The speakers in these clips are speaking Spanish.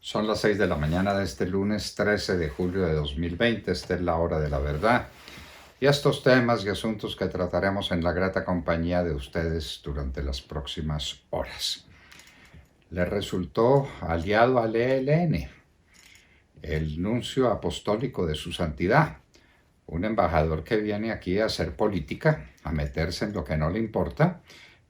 Son las 6 de la mañana de este lunes 13 de julio de 2020. Esta es la hora de la verdad. Y estos temas y asuntos que trataremos en la grata compañía de ustedes durante las próximas horas. Le resultó aliado al ELN, el nuncio apostólico de su santidad, un embajador que viene aquí a hacer política, a meterse en lo que no le importa,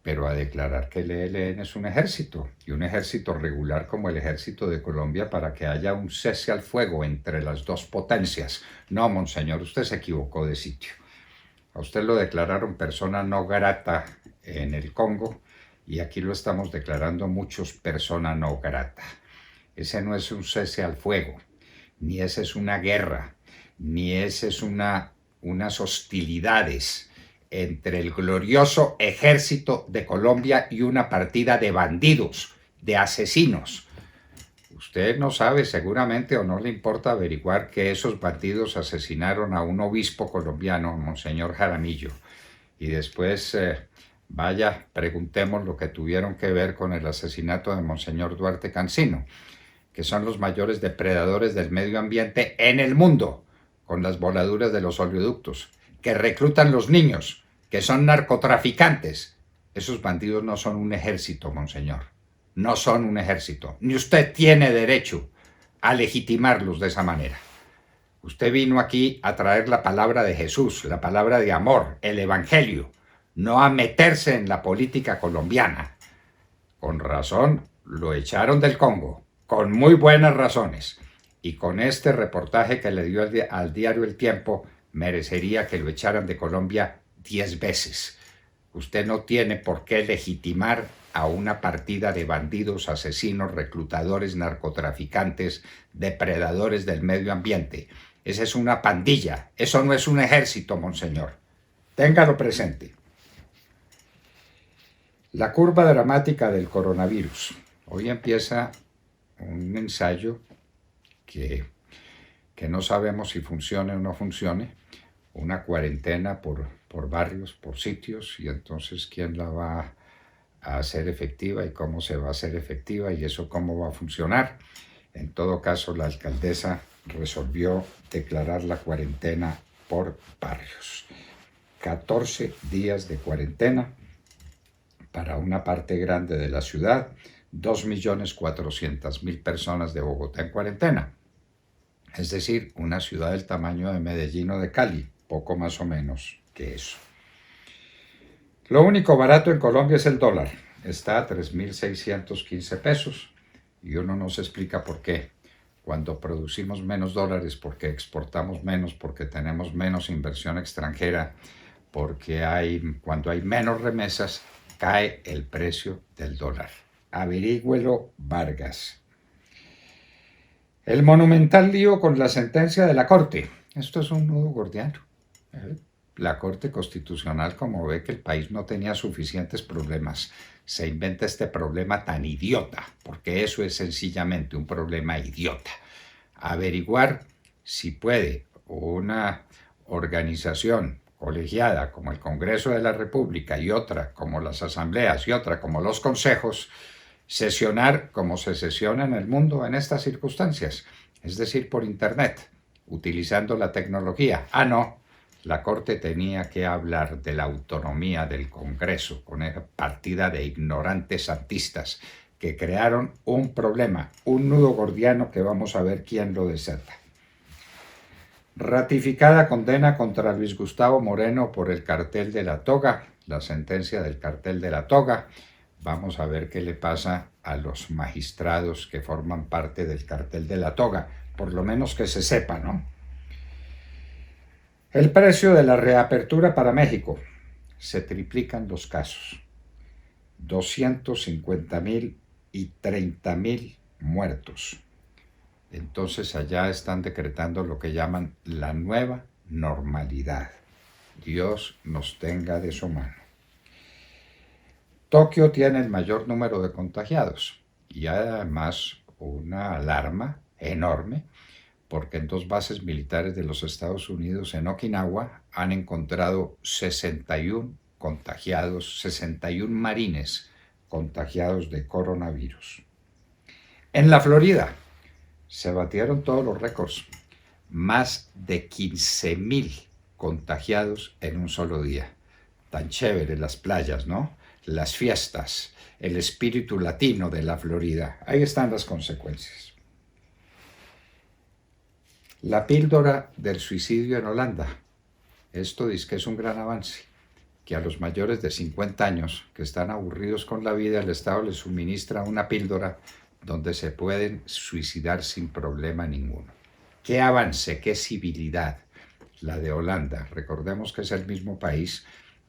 pero a declarar que el ELN es un ejército, y un ejército regular como el ejército de Colombia, para que haya un cese al fuego entre las dos potencias. No, monseñor, usted se equivocó de sitio. A usted lo declararon persona no grata en el Congo, y aquí lo estamos declarando muchos persona no grata. Ese no es un cese al fuego, ni esa es una guerra, ni esa es unas hostilidades entre el glorioso ejército de Colombia y una partida de bandidos, de asesinos. Usted no sabe seguramente o no le importa averiguar que esos bandidos asesinaron a un obispo colombiano, Monseñor Jaramillo, y después vaya, preguntemos lo que tuvieron que ver con el asesinato de Monseñor Duarte Cancino, que son los mayores depredadores del medio ambiente en el mundo, con las voladuras de los oleoductos, que reclutan los niños, que son narcotraficantes. Esos bandidos no son un ejército, monseñor. No son un ejército. Ni usted tiene derecho a legitimarlos de esa manera. Usted vino aquí a traer la palabra de Jesús, la palabra de amor, el evangelio, no a meterse en la política colombiana. Con razón, lo echaron del Congo, con muy buenas razones. Y con este reportaje que le dio al diario El Tiempo, merecería que lo echaran de Colombia 10 veces. Usted no tiene por qué legitimar a una partida de bandidos, asesinos, reclutadores, narcotraficantes, depredadores del medio ambiente. Esa es una pandilla. Eso no es un ejército, monseñor. Téngalo presente. La curva dramática del coronavirus. Hoy empieza un ensayo que no sabemos si funcione o no funcione, una cuarentena por barrios, por sitios, y entonces quién la va a hacer efectiva y cómo se va a hacer efectiva y eso cómo va a funcionar. En todo caso, la alcaldesa resolvió declarar la cuarentena por barrios. 14 días de cuarentena para una parte grande de la ciudad, 2.400.000 personas de Bogotá en cuarentena. Es decir, una ciudad del tamaño de Medellín o de Cali, poco más o menos que eso. Lo único barato en Colombia es el dólar. Está a 3.615 pesos y uno no se explica por qué. Cuando producimos menos dólares, porque exportamos menos, porque tenemos menos inversión extranjera, porque cuando hay menos remesas, cae el precio del dólar. Averígüelo, Vargas. El monumental lío con la sentencia de la Corte. Esto es un nudo gordiano. La Corte Constitucional, como ve que el país no tenía suficientes problemas, se inventa este problema tan idiota, porque eso es sencillamente un problema idiota. Averiguar si puede una organización colegiada como el Congreso de la República y otra como las asambleas y otra como los consejos, sesionar como se sesiona en el mundo en estas circunstancias, es decir, por Internet, utilizando la tecnología. Ah, no, la Corte tenía que hablar de la autonomía del Congreso con esa partida de ignorantes santistas que crearon un problema, un nudo gordiano que vamos a ver quién lo desata. Ratificada condena contra Luis Gustavo Moreno por el cartel de la toga, la sentencia del cartel de la toga. Vamos a ver qué le pasa a los magistrados que forman parte del cartel de la toga, por lo menos que se sepa, ¿no? El precio de la reapertura para México. Se triplican los casos. 250.000 y 30.000 muertos. Entonces allá están decretando lo que llaman la nueva normalidad. Dios nos tenga de su mano. Tokio tiene el mayor número de contagiados y además una alarma enorme porque en 2 bases militares de los Estados Unidos en Okinawa han encontrado 61 contagiados, 61 marines contagiados de coronavirus. En la Florida, Se batieron todos los récords. Más de 15.000 contagiados en un solo día. Tan chévere las playas, ¿no? Las fiestas, el espíritu latino de la Florida. Ahí están las consecuencias. La píldora del suicidio en Holanda. Esto dice que es un gran avance, que a los mayores de 50 años que están aburridos con la vida, el Estado les suministra una píldora donde se pueden suicidar sin problema ninguno. ¡Qué avance, qué civilidad la de Holanda! Recordemos que es el mismo país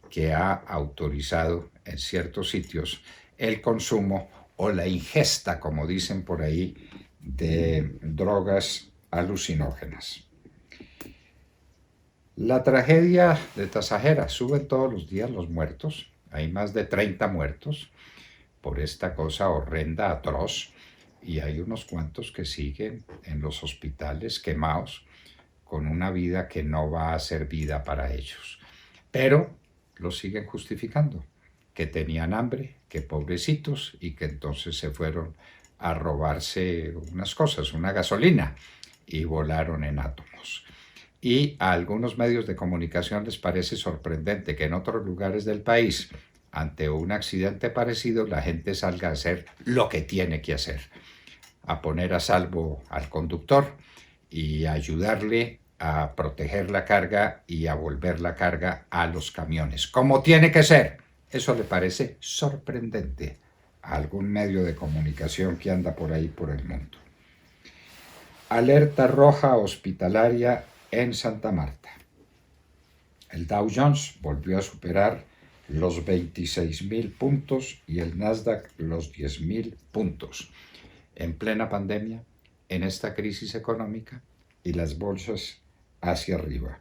que ha autorizado en ciertos sitios el consumo o la ingesta, como dicen por ahí, de drogas alucinógenas. La tragedia de Tasajera. Suben todos los días los muertos. Hay más de 30 muertos por esta cosa horrenda, atroz. Y hay unos cuantos que siguen en los hospitales quemados con una vida que no va a ser vida para ellos. Pero lo siguen justificando, que tenían hambre, que pobrecitos, y que entonces se fueron a robarse unas cosas, una gasolina, y volaron en átomos. Y a algunos medios de comunicación les parece sorprendente que en otros lugares del país, ante un accidente parecido, la gente salga a hacer lo que tiene que hacer, a poner a salvo al conductor y a ayudarle a proteger la carga y a volver la carga a los camiones, como tiene que ser. Eso le parece sorprendente a algún medio de comunicación que anda por ahí por el mundo. Alerta roja hospitalaria en Santa Marta. El Dow Jones volvió a superar los 26.000 puntos y el Nasdaq los 10.000 puntos. En plena pandemia, en esta crisis económica, y las bolsas hacia arriba.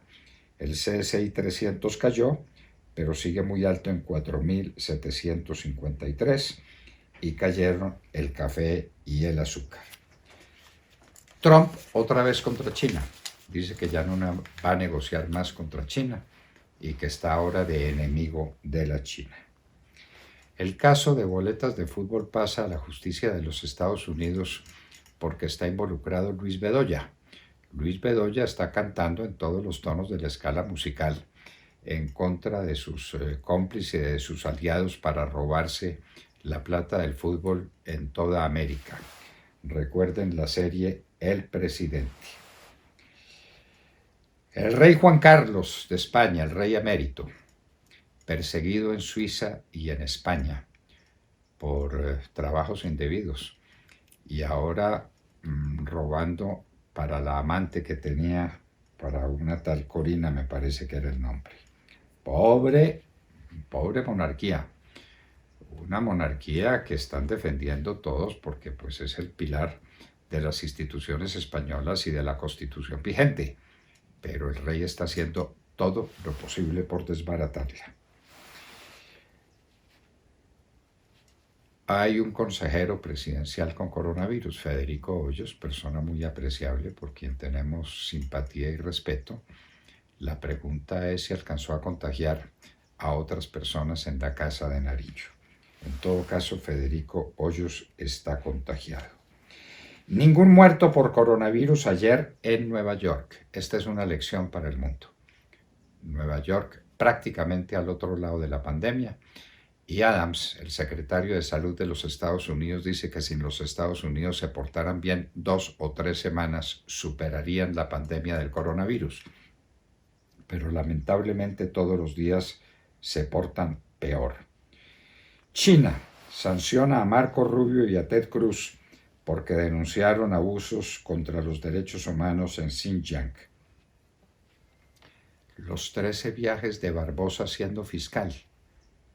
El CSI 300 cayó, pero sigue muy alto en 4.753 y cayeron el café y el azúcar. Trump otra vez contra China. Dice que ya no va a negociar más contra China y que está ahora de enemigo de la China. El caso de boletas de fútbol pasa a la justicia de los Estados Unidos porque está involucrado Luis Bedoya. Luis Bedoya está cantando en todos los tonos de la escala musical en contra de sus cómplices y de sus aliados para robarse la plata del fútbol en toda América. Recuerden la serie El Presidente. El rey Juan Carlos de España, el rey emérito, perseguido en Suiza y en España por trabajos indebidos y ahora robando para la amante que tenía, para una tal Corina, me parece que era el nombre. Pobre monarquía. Una monarquía que están defendiendo todos porque pues es el pilar de las instituciones españolas y de la Constitución vigente. Pero el rey está haciendo todo lo posible por desbaratarla. Hay un consejero presidencial con coronavirus, Federico Hoyos, persona muy apreciable por quien tenemos simpatía y respeto. La pregunta es si alcanzó a contagiar a otras personas en la casa de Nariño. En todo caso, Federico Hoyos está contagiado. Ningún muerto por coronavirus ayer en Nueva York. Esta es una lección para el mundo. Nueva York prácticamente al otro lado de la pandemia. Y Adams, el secretario de Salud de los Estados Unidos, dice que si los Estados Unidos se portaran bien 2 o 3 semanas, superarían la pandemia del coronavirus. Pero lamentablemente todos los días se portan peor. China sanciona a Marco Rubio y a Ted Cruz porque denunciaron abusos contra los derechos humanos en Xinjiang. Los 13 viajes de Barbosa siendo fiscal.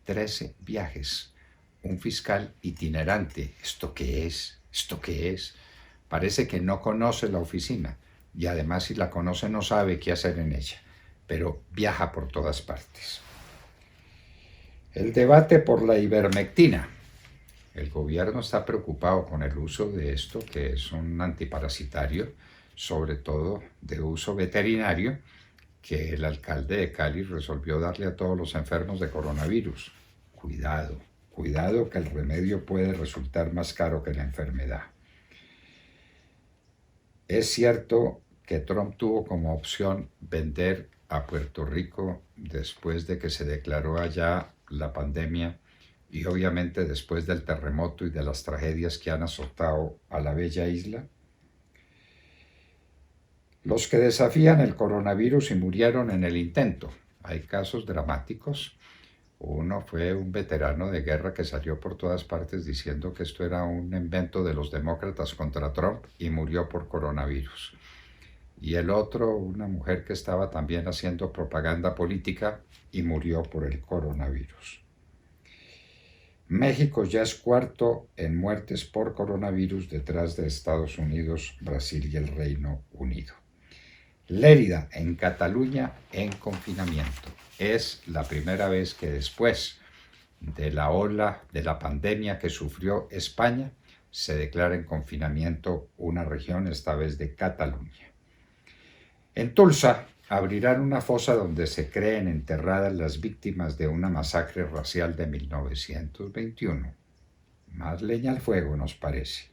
13 viajes. Un fiscal itinerante. ¿Esto qué es? ¿Esto qué es? Parece que no conoce la oficina y además si la conoce no sabe qué hacer en ella, pero viaja por todas partes. El debate por la ivermectina. El gobierno está preocupado con el uso de esto, que es un antiparasitario, sobre todo de uso veterinario, que el alcalde de Cali resolvió darle a todos los enfermos de coronavirus. Cuidado, cuidado que el remedio puede resultar más caro que la enfermedad. Es cierto que Trump tuvo como opción vender a Puerto Rico después de que se declaró allá la pandemia y obviamente después del terremoto y de las tragedias que han azotado a la bella isla. Los que desafían el coronavirus y murieron en el intento. Hay casos dramáticos. Uno fue un veterano de guerra que salió por todas partes diciendo que esto era un invento de los demócratas contra Trump y murió por coronavirus. Y el otro, una mujer que estaba también haciendo propaganda política y murió por el coronavirus. México ya es cuarto en muertes por coronavirus detrás de Estados Unidos, Brasil y el Reino Unido. Lérida, en Cataluña, en confinamiento. Es la primera vez que después de la ola de la pandemia que sufrió España, se declara en confinamiento una región, esta vez de Cataluña. En Tulsa abrirán una fosa donde se creen enterradas las víctimas de una masacre racial de 1921. Más leña al fuego, nos parece.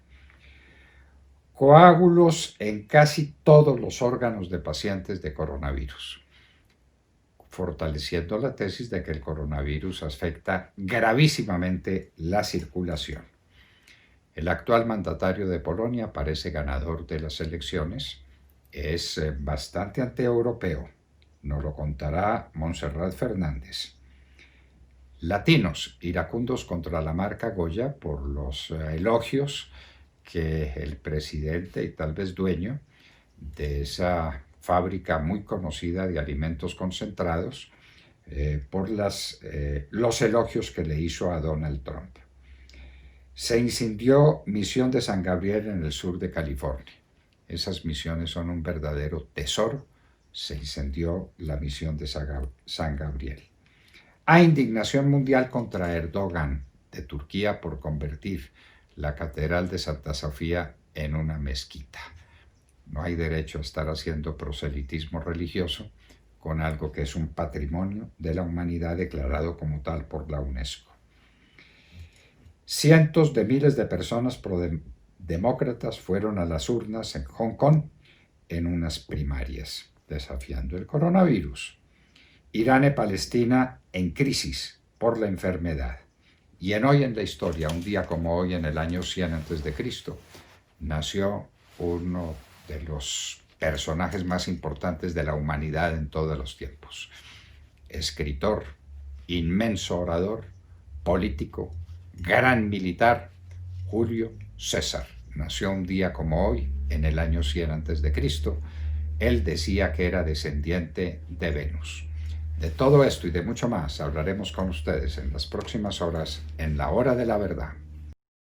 Coágulos en casi todos los órganos de pacientes de coronavirus, fortaleciendo la tesis de que el coronavirus afecta gravísimamente la circulación. El actual mandatario de Polonia parece ganador de las elecciones. Es bastante antieuropeo, nos lo contará Montserrat Fernández. Latinos iracundos contra la marca Goya por los elogios que el presidente y tal vez dueño de esa fábrica muy conocida de alimentos concentrados, por los elogios que le hizo a Donald Trump. Se incendió Misión de San Gabriel en el sur de California. Esas misiones son un verdadero tesoro. Se incendió la misión de San Gabriel. Hay indignación mundial contra Erdogan de Turquía por convertir la Catedral de Santa Sofía en una mezquita. No hay derecho a estar haciendo proselitismo religioso con algo que es un patrimonio de la humanidad declarado como tal por la UNESCO. Cientos de miles de personas demócratas fueron a las urnas en Hong Kong en unas primarias, desafiando el coronavirus. Irán y Palestina en crisis por la enfermedad. Y hoy en la historia, un día como hoy, en el año 100 a.C., nació uno de los personajes más importantes de la humanidad en todos los tiempos. Escritor, inmenso orador, político, gran militar, Julio César. Nació un día como hoy, en el año 100 a.C. Él decía que era descendiente de Venus. De todo esto y de mucho más hablaremos con ustedes en las próximas horas en la Hora de la Verdad.